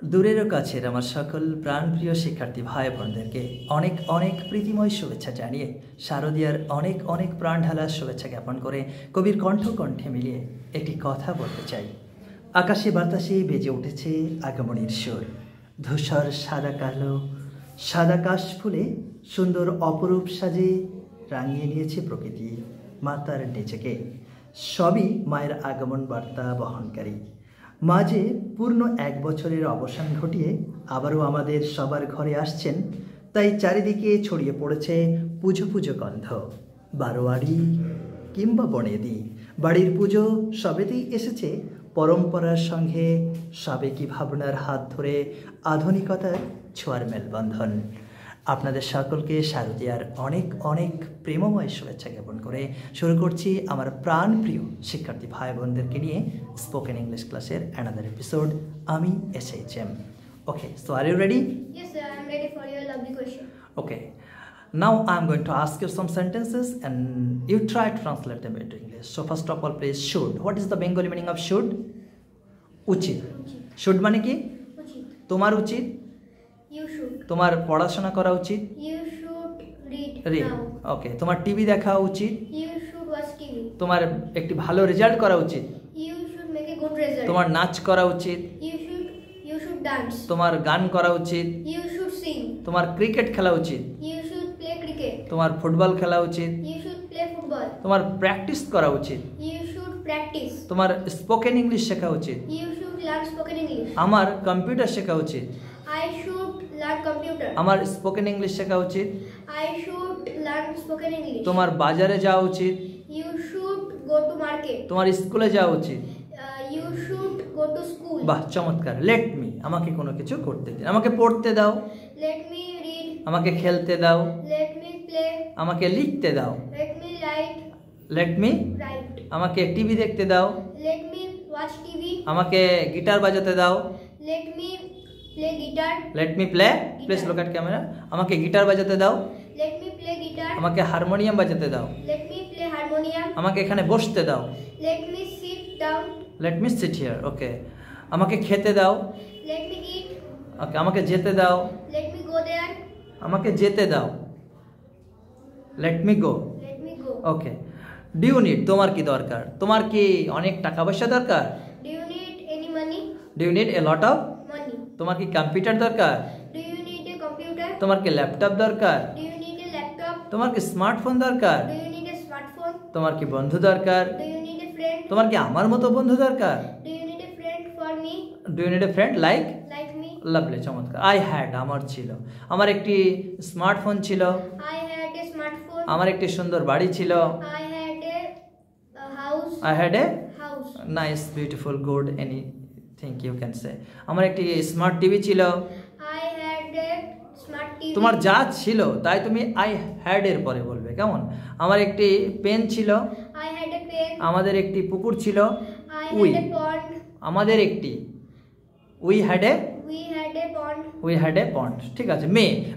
দূরেরও কাছের আমার সকল প্রাণপ্রিয় শিক্ষার্থী ভাই বোনদেরকে অনেক অনেক প্রীতিময় শুভেচ্ছা জানিয়ে শারদীয়ার অনেক অনেক প্রাণঢালা শুভেচ্ছা জ্ঞাপন করে কবির কণ্ঠে মিলিয়ে একটি কথা বলতে চাই। আকাশে বাতাসে বেজে উঠেছে আগমনীর সুর। ধূসর সাদা কাশ ফুলে সুন্দর অপরূপ সাজে রাঙিয়ে নিয়েছে প্রকৃতি মাতার নিজেকে। সবই মায়ের আগমন বার্তা বহনকারী। মাঝে পূর্ণ 1 বছরের অবসান ঘটিয়ে আবারও আমাদের সবার ঘরে আসছেন, তাই চারিদিকে ছড়িয়ে পড়েছে পুজো গন্ধ। বারোয়ারি কিংবা বনেদি বাড়ির পুজো সবেতেই এসেছে পরম্পরার সঙ্গে সাবেকি ভাবনার হাত ধরে আধুনিকতার ছোঁয়ার মেলবন্ধন। আপনাদের সকলকে শারদীয়ার অনেক অনেক প্রেমময় শুভেচ্ছা জ্ঞাপন করে শুরু করছি আমার প্রাণপ্রিয় শিক্ষার্থী ভাই বোনদেরকে নিয়ে স্পোকেন ইংলিশ ক্লাসের অ্যানাদার এপিসোড আমি SHM. Okay, so are you ready? Yes sir, I am ready for your lovely question. Okay, now I am going to ask you some sentences and you try to translate them into English. So first of all, please, should. What is the Bengali meaning of should? উচিত। should মানে কি? উচিত। তোমার উচিত। You should. তোমার পড়াশোনা করা উচিত। You should read now. ওকে, তোমার টিভি দেখা উচিত। You should watch TV. তোমার একটি ভালো রেজাল্ট করা উচিত। You should make a good result. তোমার নাচ করা উচিত। You should dance. তোমার গান করা উচিত। You should sing. তোমার ক্রিকেট খেলা উচিত। You should play cricket. তোমার ফুটবল খেলা উচিত। You should play football. তোমার প্র্যাকটিস করা উচিত। You should practice. তোমার স্পোকেন ইংলিশ শেখা উচিত। You should learn spoken English. আমার কম্পিউটার শেখা উচিত। I should learn computer. আমার স্পোকেন ইংলিশ শেখা উচিত। I should learn spoken English. তোমার বাজারে যাওয়া উচিত। You should go to market. তোমার স্কুলে যাওয়া উচিত। You should go to school. বাহ, চমৎকার। লেট মি, আমাকে কোনো কিছু করতে দিন। আমাকে পড়তে দাও। Let me read. আমাকে খেলতে দাও। Let me play. আমাকে লিখতে দাও। Let me write. Let me, Write. আমাকে টিভি দেখতে দাও। Let me watch TV. আমাকে গিটার বাজাতে দাও। Let me play guitar. Let me play, please look at camera. আমাকে গিটার বাজাতে দাও। Let me play guitar. আমাকে হারমোনিয়াম বাজাতে দাও। Let me play harmonium. আমাকে এখানে বসতে দাও। Let me sit down. Let me sit here. Okay, আমাকে খেতে দাও। Let me eat. ওকে, আমাকে যেতে দাও। Let me go there. আমাকে যেতে দাও। Let me go. Let me go. Okay, do you need, তোমার কি দরকার? তোমার কি অনেক টাকা পয়সা দরকার? Do you need any money? Do you need a lot of? Money. তোমার কি কম্পিউটার দরকার? Do you need a computer? তোমার কি ল্যাপটপ দরকার? Do you need a laptop? তোমার কি স্মার্টফোন দরকার? Do you need a smartphone? তোমার কি বন্ধু দরকার? Do you need a friend? তোমার কি আমার মতো বন্ধু দরকার? Do you need a friend for me? Do you need a friend like? Like me? Lovely, চমৎকার। আই হ্যাড, আমার ছিল। আমার একটি স্মার্টফোন ছিল। I had a smartphone. আমার একটি সুন্দর বাড়ি ছিল। I had a house. I had a House. Nice, beautiful, good, anything you can say. আমার একটি স্মার্ট টিভি ছিল। I had a smart TV. তোমার যা ছিল তাই তুমি আই হ্যাড এর পরে বলবে, কেমন? আমার একটি পেন ছিল। I had a pen. আমাদের একটি পুকুর ছিল। I we, had a pond. আমাদের একটি, উই হ্যাড এ পন্ড। ঠিক আছে।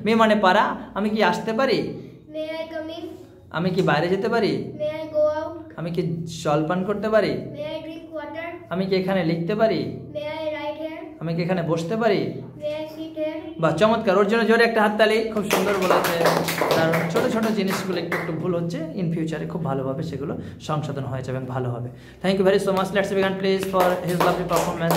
মে মানে পারা। আমি কি আসতে পারি? May I come in? আমি কি বাইরে যেতে পারি? May I go out? আমি কি জল পান করতে পারি? May I drink water? আমি কি এখানে লিখতে পারি? May I write here? আমি কি এখানে বসতে পারি? May I sit here? বাহ, চমৎকার। ওর জন্য জোরে একটা হাততালি। খুব সুন্দর বলেছে। কারণ ছোট ছোট জিনিসগুলো একটু ভুল হচ্ছে, ইন ফিউচারে খুব ভালোভাবে সেগুলো সংশোধন হয়ে যাবে এবং ভালো হবে। Thank you very so much. Let's begin please for his lovely performance.